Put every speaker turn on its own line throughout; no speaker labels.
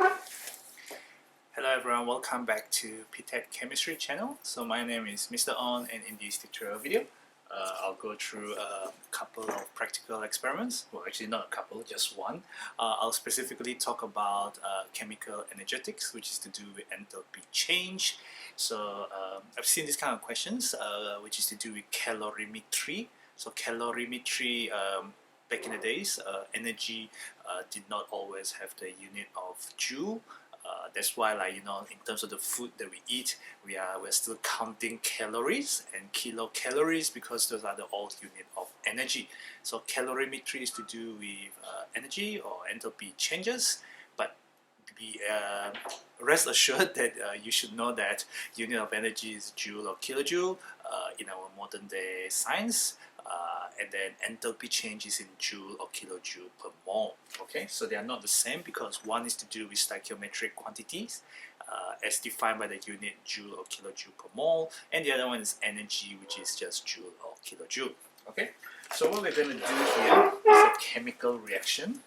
Hello everyone, welcome back to ptet.chemistry channel. So my name is Mr. On, and in this tutorial video I'll go through a couple of practical experiments. Well, actually not a couple, just one. I'll specifically talk about chemical energetics, which is to do with enthalpy change. So I've seen these kind of questions, which is to do with calorimetry. So calorimetry, back in the days, energy did not always have the unit of joule. That's why, like, in terms of the food that we eat, we're still counting calories and kilocalories, because those are the old unit of energy. So calorimetry is to do with energy or enthalpy changes, but be rest assured that you should know that unit of energy is joule or kilojoule in our modern day science. And then enthalpy change is in joule or kilojoule per mole. Okay, so they are not the same, because one is to do with stoichiometric quantities as defined by the unit joule or kilojoule per mole, and the other one is energy, which is just joule or kilojoule. Okay, so what we're going to do here is a chemical reaction.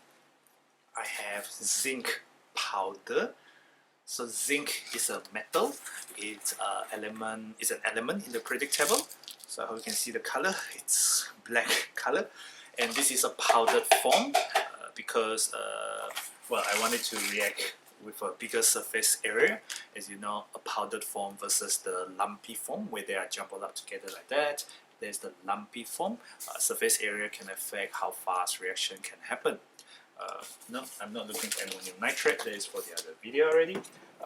I have zinc powder. So zinc is a metal. It's an element in the periodic table. So how you can see the color, it's black color, and this is a powdered form because well, I wanted to react with a bigger surface area. As you know, a powdered form versus the lumpy form, where they are jumbled up together like that. There's the lumpy form. Surface area can affect how fast reaction can happen. No, I'm not looking for ammonium nitrate. That is for the other video already.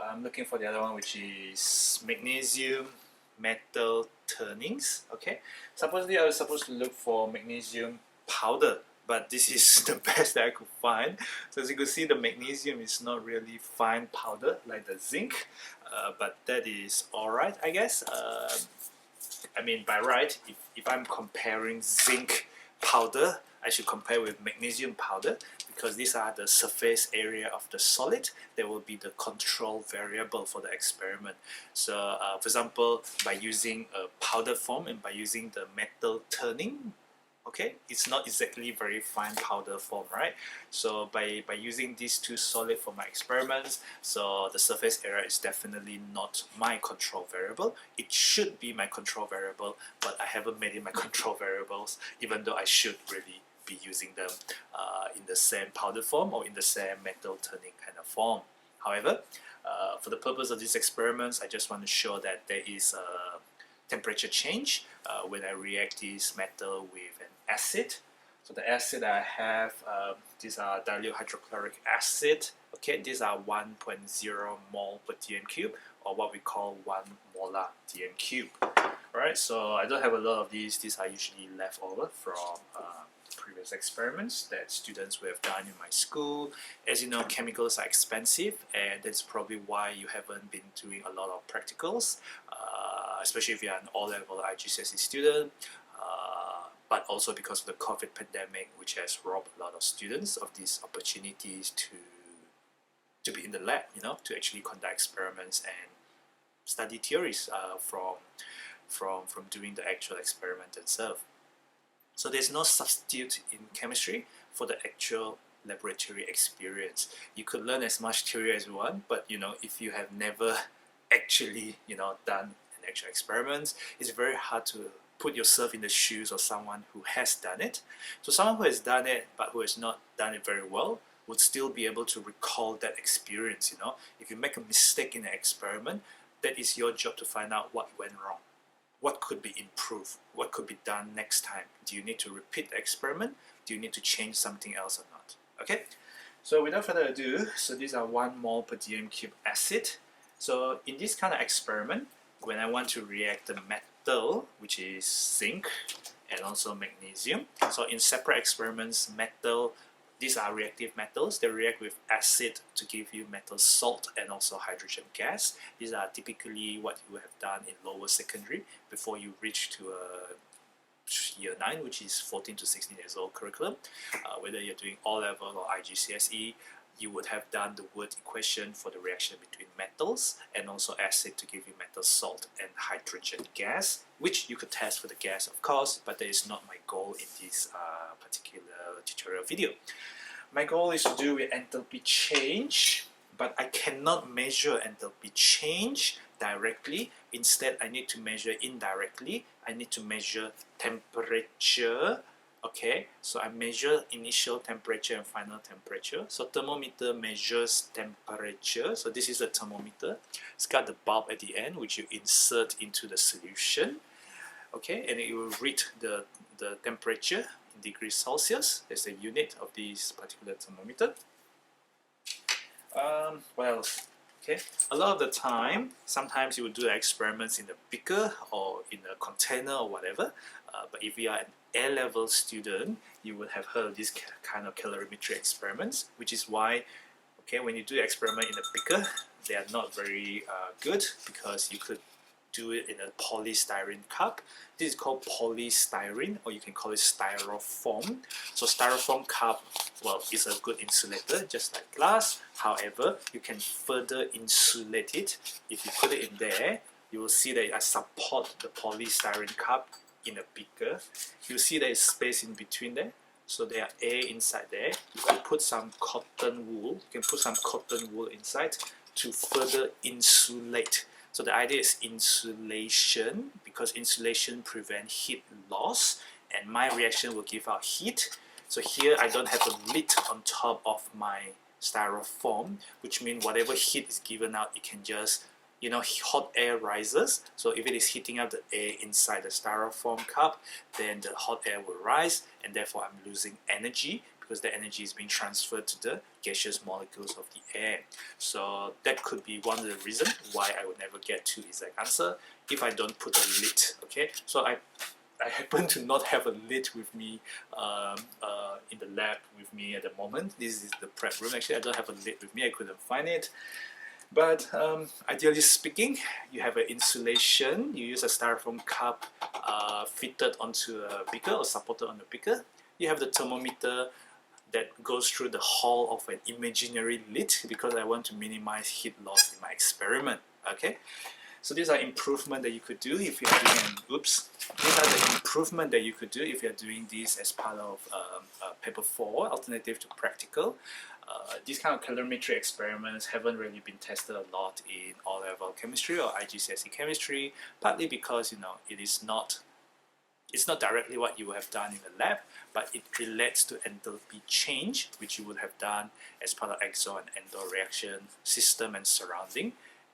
I'm looking for the other one, which is magnesium metal turnings. Okay, supposedly I was supposed to look for magnesium powder, but this is the best that I could find. So as you can see, the magnesium is not really fine powder like the zinc, but that is alright, I guess. I mean, by right, if I'm comparing zinc powder, I should compare with magnesium powder, because these are the surface area of the solid that will be the control variable for the experiment. So for example, by using a powder form and by using the metal turning, okay, it's not exactly very fine powder form, right? So by using these two solid for my experiments, so the surface area is definitely not my control variable. It should be my control variable, but I haven't made it my control variables, even though I should really be using them in the same powder form or in the same metal turning kind of form. However, for the purpose of these experiments, I just want to show that there is a temperature change when I react this metal with an acid. So the acid I have, these are dilute hydrochloric acid. Okay, these are 1.0 mole per dm cube, or what we call 1 molar dm cube. Alright, so I don't have a lot of these. These are usually left over from previous experiments that students will have done in my school. As you know, chemicals are expensive, and that's probably why you haven't been doing a lot of practicals, especially if you're an O-level IGCSE student, but also because of the COVID pandemic, which has robbed a lot of students of these opportunities to be in the lab, to actually conduct experiments and study theories from doing the actual experiment itself. So there's no substitute in chemistry for the actual laboratory experience. You could learn as much theory as you want, but if you have never actually done an actual experiment, it's very hard to put yourself in the shoes of someone who has done it. So someone who has done it but who has not done it very well would still be able to recall that experience. If you make a mistake in an experiment, that is your job to find out what went wrong. What could be improved? What could be done next time? Do you need to repeat the experiment? Do you need to change something else or not? Okay, so without further ado, so these are 1 mole per dm cube acid. So in this kind of experiment, when I want to react the metal, which is zinc, and also magnesium, so in separate experiments, metal, these are reactive metals. They react with acid to give you metal salt and also hydrogen gas. These are typically what you have done in lower secondary before you reach to year 9, which is 14 to 16 years old curriculum. Whether you're doing O-level or IGCSE, you would have done the word equation for the reaction between metals and also acid to give you metal salt and hydrogen gas, which you could test for the gas, of course, but that is not my goal in this particular tutorial video. My goal is to do with enthalpy change but I cannot measure enthalpy change directly. Instead, I need to measure indirectly. I need to measure temperature. Okay, so I measure initial temperature and final temperature. So thermometer measures temperature. So this is a thermometer. It's got the bulb at the end, which you insert into the solution. Okay, and it will read the temperature in degrees Celsius. That's the unit of this particular thermometer. What else? Okay, a lot of the time, sometimes you will do experiments in a beaker or in a container or whatever. But if you are an A-level student, you will have heard of this kind of calorimetry experiments, which is why, okay, when you do experiment in a beaker, they are not very good, because you could do it in a polystyrene cup. This is called polystyrene, or you can call it styrofoam. So styrofoam cup, well, is a good insulator, just like glass. However, you can further insulate it. If you put it in there, you will see that I support the polystyrene cup in a beaker. You'll see there is space in between there. So there are air inside there. You can put some cotton wool. You can put some cotton wool inside to further insulate. So the idea is insulation, because insulation prevents heat loss, and my reaction will give out heat. So here I don't have a lid on top of my styrofoam, which means whatever heat is given out, it can just, you know, hot air rises. So if it is heating up the air inside the styrofoam cup, then the hot air will rise, and therefore I'm losing energy, because the energy is being transferred to the gaseous molecules of the air. So that could be one of the reasons why I will never get to the exact answer if I don't put a lid. Okay, so I happen to not have a lid with me in the lab with me at the moment. This is the prep room. Actually, I don't have a lid with me. I couldn't find it. But ideally speaking, you have an insulation. You use a styrofoam cup fitted onto a beaker or supported on a beaker. You have the thermometer that goes through the hull of an imaginary lid, because I want to minimize heat loss in my experiment. Okay, so these are improvements that you could do if you are doing these are the improvements that you could do if you are doing this as part of paper 4, alternative to practical. These kind of calorimetry experiments haven't really been tested a lot in O-level chemistry or IGCSE chemistry, partly because, you know, it's not directly what you have done in the lab, but it relates to enthalpy change, which you would have done as part of exo and endo reaction system and surrounding.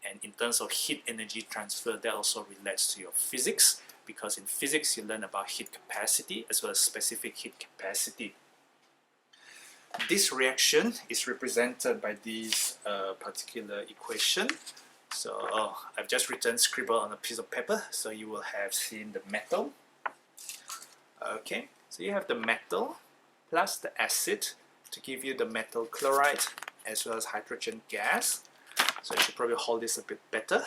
And in terms of heat energy transfer, that also relates to your physics, because in physics you learn about heat capacity as well as specific heat capacity. This reaction is represented by this particular equation. So I've just scribbled on a piece of paper, so you will have seen the metal. Okay, so you have the metal plus the acid to give you the metal chloride as well as hydrogen gas. So I should probably hold this a bit better.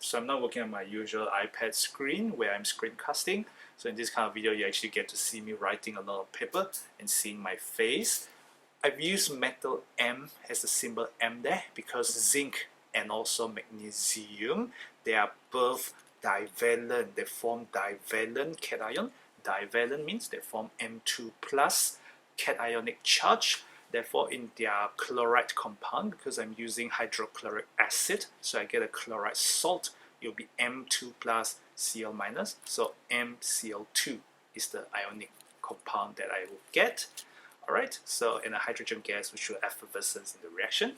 So I'm not working on my usual iPad screen where I'm screencasting. So in this kind of video, you actually get to see me writing a lot of paper and seeing my face. I've used metal M as the symbol M there because zinc and also magnesium, they are both divalent. They form divalent cation. Divalent means they form M2 plus cationic charge. Therefore, in their chloride compound, because I'm using hydrochloric acid, so I get a chloride salt, it will be M2 plus Cl minus. So MCl2 is the ionic compound that I will get. Alright, so in a hydrogen gas, which will effervescence in the reaction.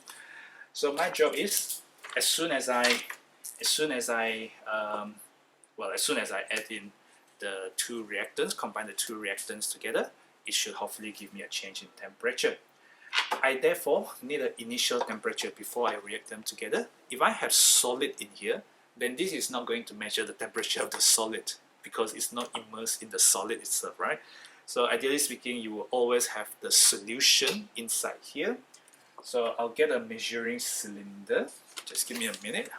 So my job is, as soon as I add in the two reactants, combine the two reactants together, it should hopefully give me a change in temperature. I therefore need an initial temperature before I react them together. If I have solid in here, then this is not going to measure the temperature of the solid because it's not immersed in the solid itself, right? So ideally speaking, you will always have the solution inside here. So I'll get a measuring cylinder. Just give me a minute.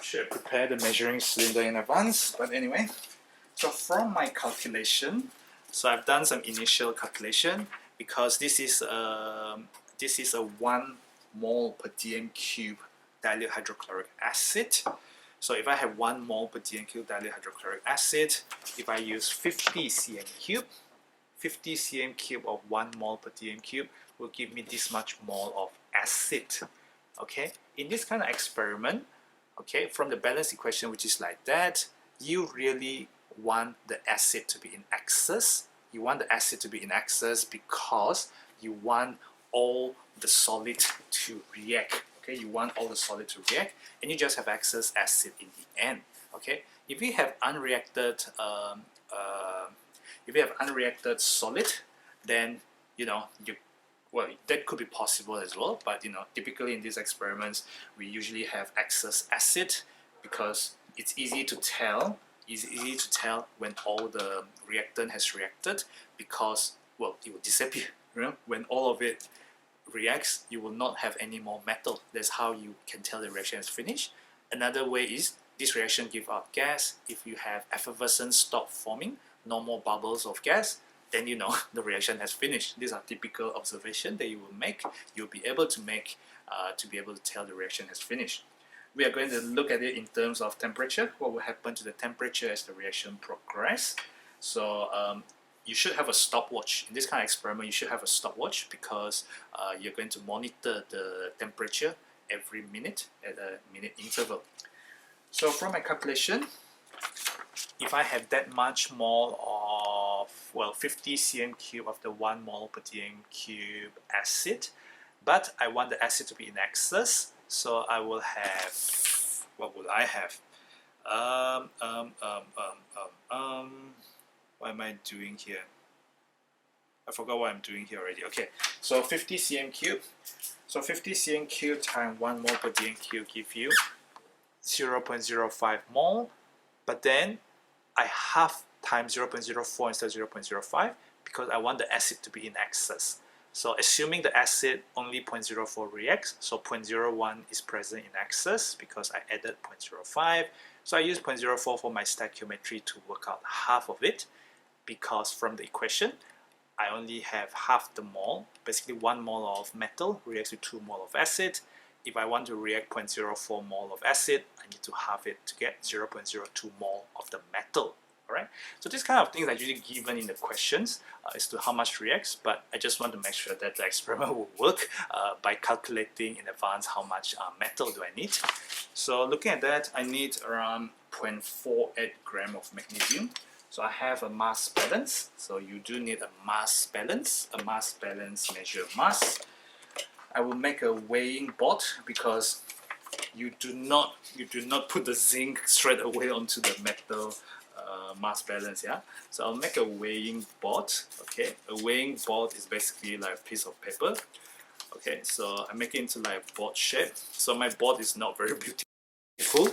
Should prepare the measuring cylinder in advance, but anyway. So from my calculation, so I've done some initial calculation because this is a 1 mole per dm cube dilute hydrochloric acid. So if I have 1 mole per dm cube dilute hydrochloric acid, if I use 50 cm cube, 50 cm cube of 1 mole per dm cube will give me this much mole of acid. Okay, in this kind of experiment, okay, from the balance equation, which is like that, you really want the acid to be in excess. You want the acid to be in excess because you want all the solid to react. Okay, you want all the solid to react, and you just have excess acid in the end. Okay, if you have unreacted solid, then well, that could be possible as well, but typically in these experiments we usually have excess acid because it's easy to tell when all the reactant has reacted, because, well, it will disappear. When all of it reacts, you will not have any more metal. That's how you can tell the reaction is finished. Another way is this reaction gives out gas. If you have effervescence stop forming, no more bubbles of gas, then the reaction has finished. These are typical observations that you will make. You'll be able to make to be able to tell the reaction has finished. We are going to look at it in terms of temperature. What will happen to the temperature as the reaction progresses? So you should have a stopwatch. In this kind of experiment, you should have a stopwatch because you're going to monitor the temperature every minute at a minute interval. So from my calculation, if I have that much mole of, well, 50 cm cube of the 1 mole per dm cube acid, but I want the acid to be in excess, so I will have, what will I have? What am I doing here? I forgot what I'm doing here already. Okay, so 50 cm cube. So 50 cm cube times 1 mole per dm cube give you 0.05 mole, but then I half times 0.04 instead of 0.05 because I want the acid to be in excess. So assuming the acid only 0.04 reacts, so 0.01 is present in excess because I added 0.05. So I use 0.04 for my stoichiometry to work out half of it, because from the equation I only have half the mole. Basically 1 mole of metal reacts with 2 mole of acid. If I want to react 0.04 mole of acid, I need to halve it to get 0.02 mole of the metal. Alright, so this kind of things are usually given in the questions as to how much reacts, but I just want to make sure that the experiment will work by calculating in advance how much metal do I need. So looking at that, I need around 0.48 gram of magnesium. So I have a mass balance, so you do need a mass balance. A mass balance measure mass. I will make a weighing board because you do not put the zinc straight away onto the metal mass balance. Yeah, so I'll make a weighing board. Okay, a weighing board is basically like a piece of paper. Okay, so I make it into like a board shape. So my board is not very beautiful,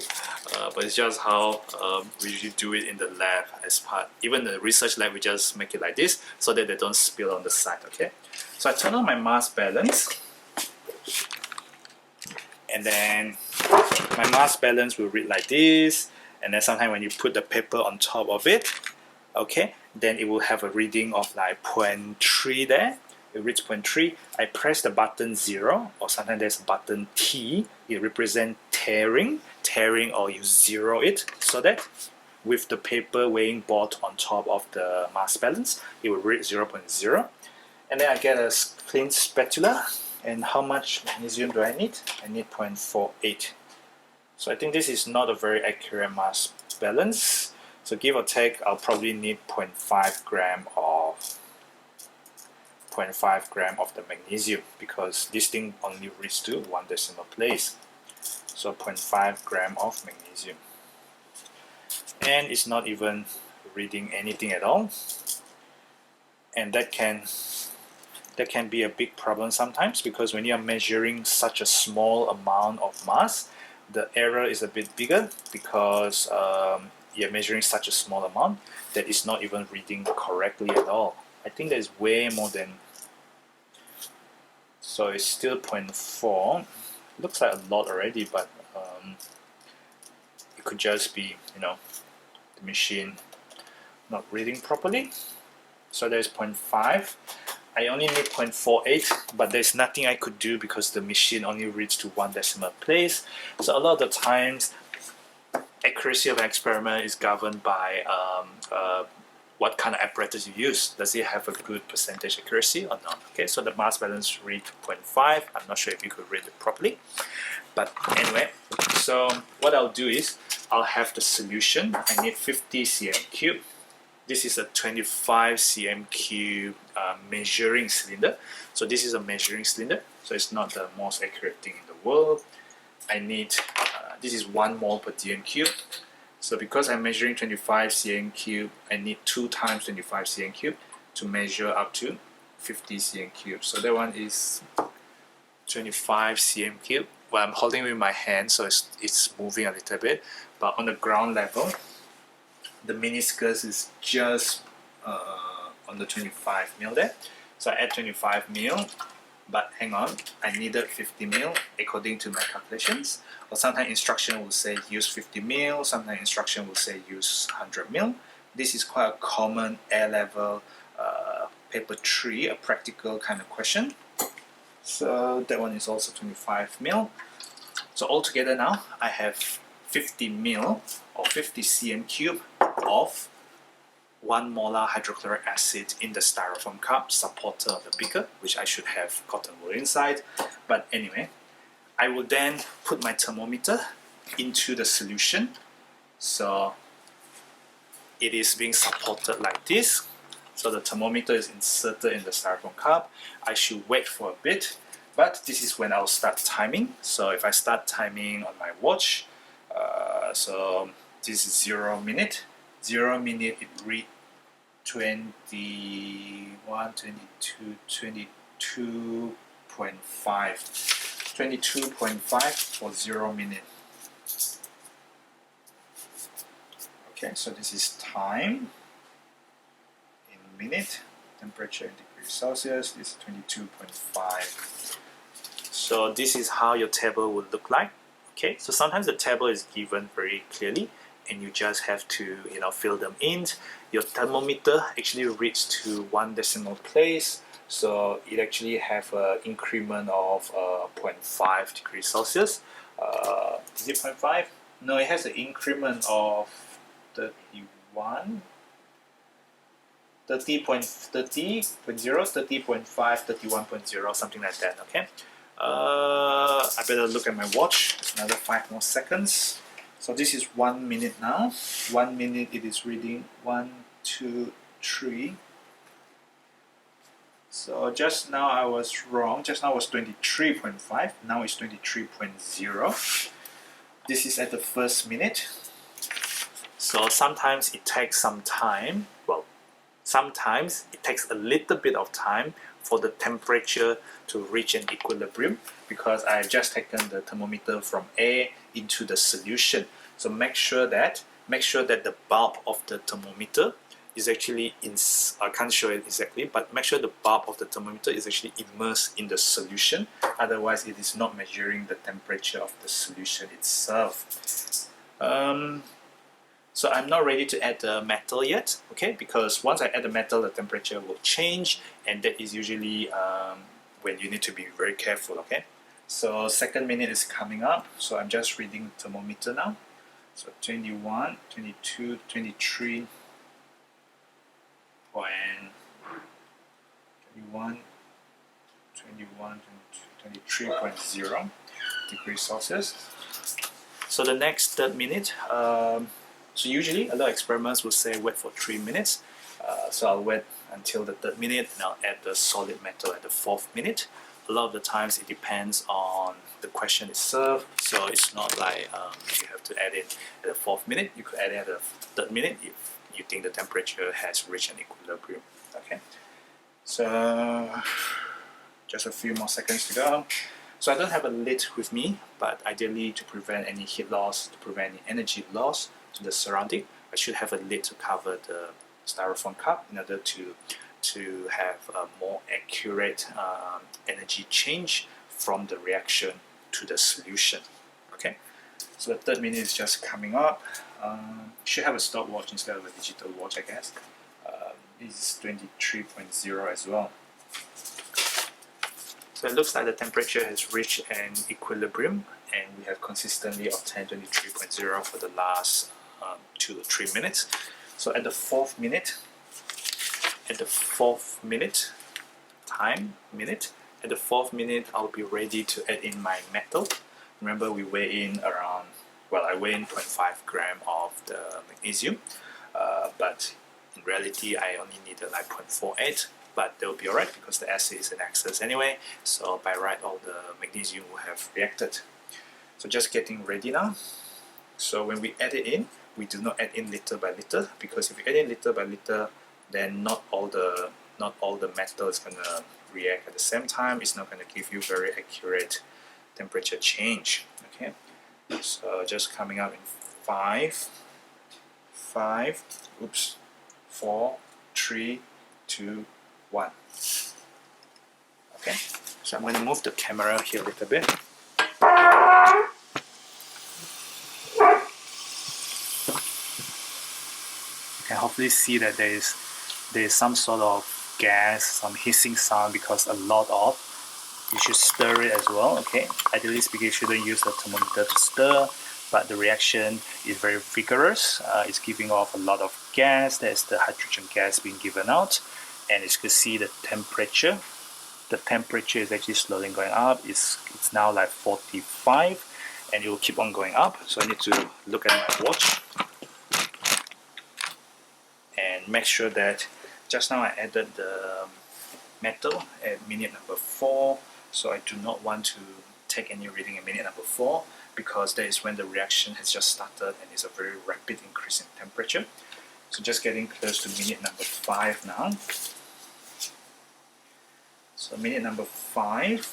but it's just how we usually do it in the lab as part. Even the research lab, we just make it like this so that they don't spill on the side. Okay, so I turn on my mass balance, and then my mass balance will read like this. And then sometimes when you put the paper on top of it, okay, then it will have a reading of like 0.3 there. It reads 0.3. I press the button 0, or sometimes there's a button T. It represents tearing, or you zero it, so that with the paper weighing board on top of the mass balance, it will read 0.0. And then I get a clean spatula. And how much magnesium do I need? I need 0.48. So I think this is not a very accurate mass balance. So give or take, I'll probably need 0.5 gram of the magnesium, because this thing only reads to 1 decimal place. So 0.5 gram of magnesium. And it's not even reading anything at all. And that can be a big problem sometimes, because when you are measuring such a small amount of mass, the error is a bit bigger because you're measuring such a small amount that it's not even reading correctly at all. I think there's way more than, so it's still 0.4. Looks like a lot already, but it could just be, the machine not reading properly. So there's 0.5. I only need 0.48, but there's nothing I could do because the machine only reads to 1 decimal place. So a lot of the times, accuracy of an experiment is governed by what kind of apparatus you use. Does it have a good percentage accuracy or not? Okay, so the mass balance read 2.5. I'm not sure if you could read it properly, but anyway, so what I'll do is I'll have the solution. I need 50 cm cube. This is a 25 cm cube measuring cylinder. So this is a measuring cylinder, so it's not the most accurate thing in the world. I need, this is 1 mole per dm cube. So because I'm measuring 25 cm cube, I need 2 times 25 cm cube to measure up to 50 cm cube. So that one is 25 cm cube. Well, I'm holding it with my hand, so it's moving a little bit. But on the ground level, the meniscus is just on the 25 mil there. So I add 25 mil, but hang on, I needed 50 mil according to my calculations. Or sometimes instruction will say use 50 mil, sometimes instruction will say use 100 mil. This is quite a common A-level paper 3, a practical kind of question. So that one is also 25 mil. So altogether now I have 50 mil or 50 cm cube of 1 molar hydrochloric acid in the styrofoam cup, supporter of the beaker, which I should have cotton wool inside. But anyway, I will then put my thermometer into the solution. So it is being supported like this. So the thermometer is inserted in the styrofoam cup. I should wait for a bit, but this is when I'll start timing. So if I start timing on my watch, so this is 0 minute. 0 minute it read 21, 22, 22.5. 22.5 for 0 minute. Okay, so this is time in minute, temperature in degrees Celsius, this is 22.5. So this is how your table would look like. Okay, so sometimes the table is given very clearly and you just have to fill them in. Your thermometer actually reads to 1 decimal place, so it actually have an increment of 0.5 degrees Celsius. Is it 0.5? No, it has an increment of 31, 30.0, 30.5, 31.0, something like that. Okay. I better look at my watch. It's another 5 more seconds. So this is 1 minute now. 1 minute it is reading 1, 2, 3. So just now I was wrong. Just now was 23.5. Now it's 23.0. This is at the first minute. So sometimes it takes some time. Well, sometimes it takes a little bit of time for the temperature to reach an equilibrium, because I have just taken the thermometer from air into the solution. So make sure that the bulb of the thermometer is actually I can't show it exactly, but make sure the bulb of the thermometer is actually immersed in the solution. Otherwise, it is not measuring the temperature of the solution itself. So I'm not ready to add the metal yet, okay? Because once I add the metal, the temperature will change, and that is usually when you need to be very careful, okay? So second minute is coming up, so I'm just reading the thermometer now. So 21, 22, 23, 23.0 degrees Celsius. So the next third minute, so usually a lot of experiments will say wait for 3 minutes. So I'll wait until the third minute and I'll add the solid metal at the fourth minute. A lot of the times it depends on the question itself, so it's not like you have to add it at the fourth minute. You could add it at the third minute if you think the temperature has reached an equilibrium. Okay, so just a few more seconds to go. So I don't have a lid with me, but ideally to prevent any heat loss, to prevent any energy loss to the surrounding, I should have a lid to cover the styrofoam cup in order to have a more accurate energy change from the reaction to the solution. Okay, so the third minute is just coming up. Should have a stopwatch instead of a digital watch, I guess. This is 23.0 as well. So it looks like the temperature has reached an equilibrium, and we have consistently obtained 23.0 for the last 2 to 3 minutes. So at the fourth minute, at the 4th minute, at the 4th minute I'll be ready to add in my metal. Remember we weigh in around, well, I weigh in 0.5 gram of the magnesium, but in reality I only needed like 0.48, but they'll be alright because the acid is in excess anyway, so by right all the magnesium will have reacted. So just getting ready now. So when we add it in, we do not add in liter by liter, because if you add in liter by liter, then not all the metal is going to react at the same time. It's not going to give you very accurate temperature change. Okay, so just coming out in 5, 4, 3, 2, 1. Okay, so I'm going to move the camera here a little bit. You can hopefully see that there is some sort of gas, some hissing sound, because a lot of, you should stir it as well. Okay, ideally speaking you shouldn't use the thermometer to stir, but the reaction is very vigorous. It's giving off a lot of gas. There's the hydrogen gas being given out, and as you can see the temperature is actually slowly going up. It's now like 45, and it will keep on going up. So I need to look at my watch and make sure that just now I added the metal at minute number 4, so I do not want to take any reading at minute number 4, because that is when the reaction has just started and it's a very rapid increase in temperature. So just getting close to minute number 5 now. So minute number 5,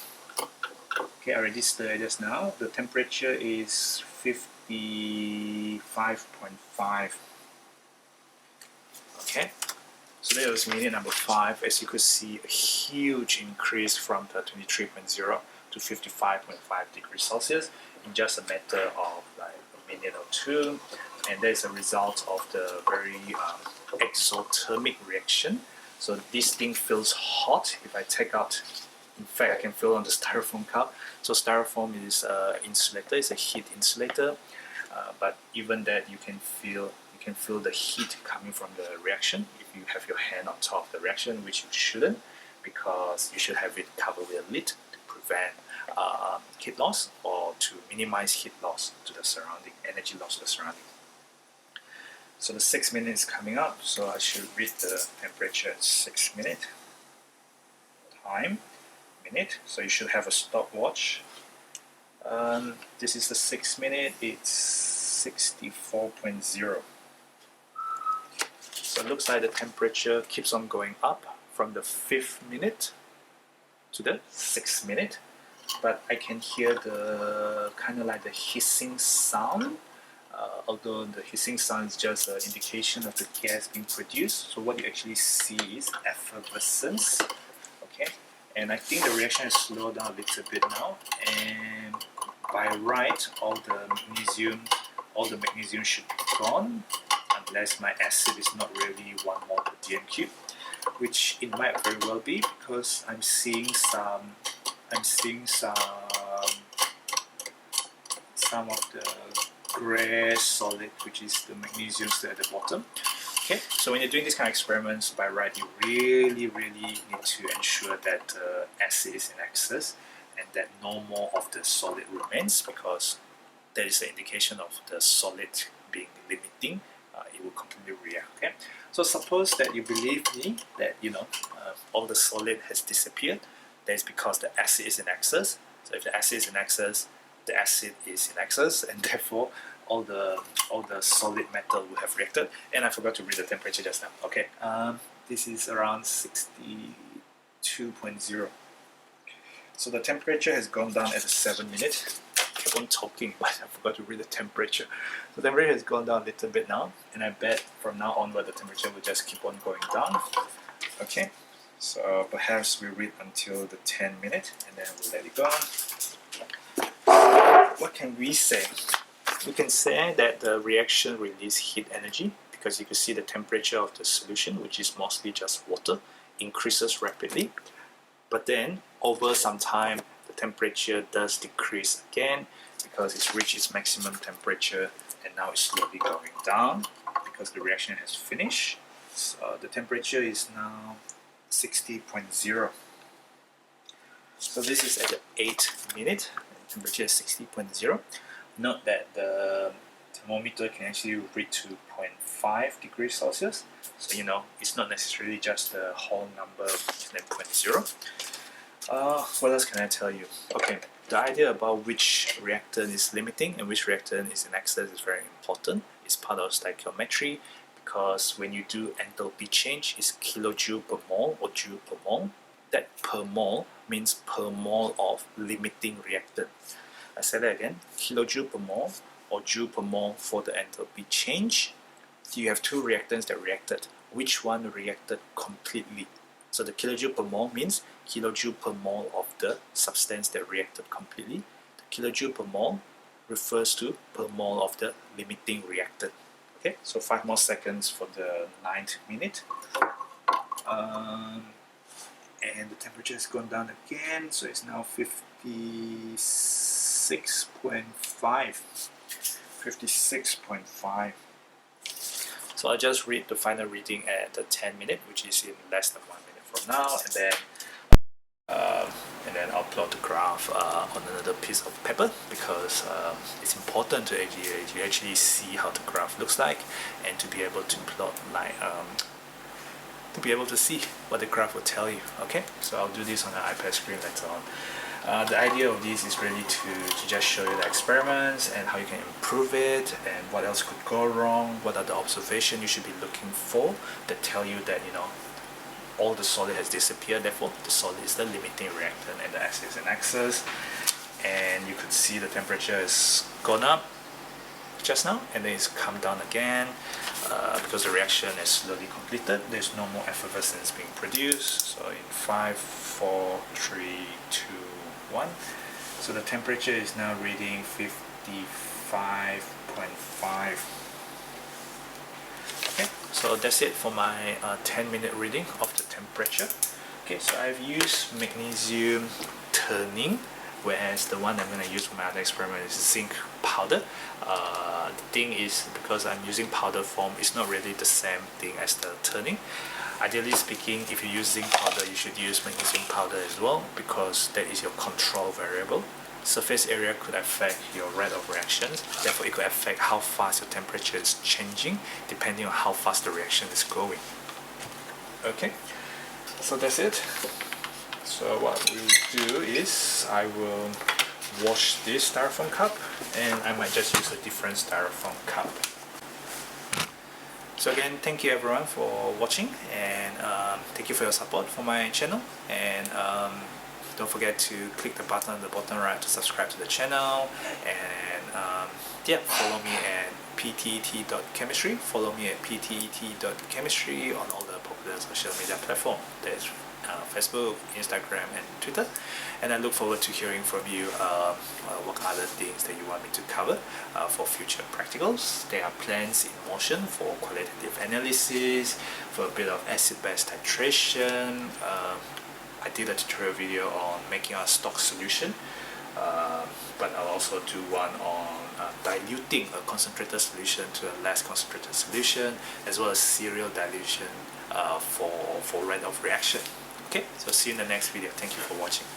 okay, I already stirred just now. The temperature is 55.5. Okay, so that was minute number 5. As you could see, a huge increase from the 23.0 to 55.5 degrees Celsius in just a matter of like a minute or two, and that is a result of the very exothermic reaction. So this thing feels hot. If I take out, in fact I can feel on the styrofoam cup. So styrofoam is insulator, it's a heat insulator, but even that you can feel the heat coming from the reaction if you have your hand on top of the reaction, which you shouldn't, because you should have it covered with a lid to prevent heat loss, or to minimize heat loss to the surrounding, energy loss to the surrounding. So the 6 minutes is coming up, so I should read the temperature at 6 minutes. Time, minute, so you should have a stopwatch. This is the 6 minute, it's 64.0. So it looks like the temperature keeps on going up from the 5th minute to the 6th minute, but I can hear the kind of like the hissing sound, although the hissing sound is just an indication of the gas being produced. So what you actually see is effervescence. Okay, and I think the reaction has slowed down a little bit now, and by right all the magnesium should be gone, unless my acid is not really 1 mole per dm cube, which it might very well be, because I'm seeing some of the grey solid, which is the magnesium still at the bottom. Okay, so when you're doing these kind of experiments, by right you really need to ensure that the acid is in excess and that no more of the solid remains, because that is the indication of the solid being limiting. It will completely react. Okay, so suppose that you believe me that all the solid has disappeared. That is because the acid is in excess. So if the acid is in excess, the acid is in excess, and therefore all the solid metal will have reacted. And I forgot to read the temperature just now. Okay, this is around 62.0. So the temperature has gone down at the 7 minute. I kept on talking, but I forgot to read the temperature. The temperature has gone down a little bit now, and I bet from now onward the temperature will just keep on going down. Okay, so perhaps we read until the 10 minute, and then we'll let it go. What can we say? We can say that the reaction releases heat energy, because you can see the temperature of the solution, which is mostly just water, increases rapidly. But then over some time the temperature does decrease again, because it's reached its maximum temperature, and now it's slowly going down because the reaction has finished. the temperature is now 60.0. So this is at the 8th minute, temperature is 60.0. Note that the thermometer can actually read to 0.5 degrees Celsius. So you know, it's not necessarily just the whole number and then 0.0. What else can I tell you? Okay, the idea about which reactant is limiting and which reactant is in excess is very important. It's part of stoichiometry because when you do enthalpy change, it's kilojoule per mole or joule per mole. That per mole means per mole of limiting reactant. I say that again, kilojoule per mole or joule per mole for the enthalpy change. You have two reactants that reacted. Which one reacted completely? So the kilojoule per mole means kilojoule per mole of the substance that reacted completely. The kilojoule per mole refers to per mole of the limiting reactant. Okay, so 5 more seconds for the 9th minute. And the temperature has gone down again, so it's now 56.5. 56.5. So I'll just read the final reading at the 10 minute, which is in less than 1 minute from now, and then I'll plot the graph on another piece of paper because it's important to actually see how the graph looks like and to be able to plot like to be able to see what the graph will tell you. Okay, so I'll do this on the iPad screen later on. The idea of this is really to just show you the experiments and how you can improve it and what else could go wrong, what are the observations you should be looking for that tell you that, you know, all the solid has disappeared, therefore the solid is the limiting reactant and the acid is an excess. And you could see the temperature has gone up just now and then it's come down again because the reaction is slowly completed. There's no more effervescence being produced. So in 5, 4, 3, 2, 1. So the temperature is now reading 55.5. Okay, so that's it for my 10-minute reading of the temperature. Okay, so I've used magnesium turning, whereas the one I'm going to use for my other experiment is zinc powder. The thing is, because I'm using powder form, it's not really the same thing as the turning. Ideally speaking, if you use zinc powder, you should use magnesium powder as well because that is your control variable. Surface area could affect your rate of reactions, therefore it could affect how fast your temperature is changing depending on how fast the reaction is going. Okay, so that's it. So what we'll do is I will wash this styrofoam cup and I might just use a different styrofoam cup. So again, thank you everyone for watching and thank you for your support for my channel, and don't forget to click the button on the bottom right to subscribe to the channel, and yeah, follow me at ptet.chemistry. Follow me at ptet.chemistry on all the popular social media platforms. There's Facebook, Instagram and Twitter, and I look forward to hearing from you what other things that you want me to cover for future practicals. There are plans in motion for qualitative analysis, for a bit of acid-base titration. I did a tutorial video on making a stock solution, but I'll also do one on diluting a concentrated solution to a less concentrated solution, as well as serial dilution for rate of reaction. Okay, so see you in the next video. Thank you for watching.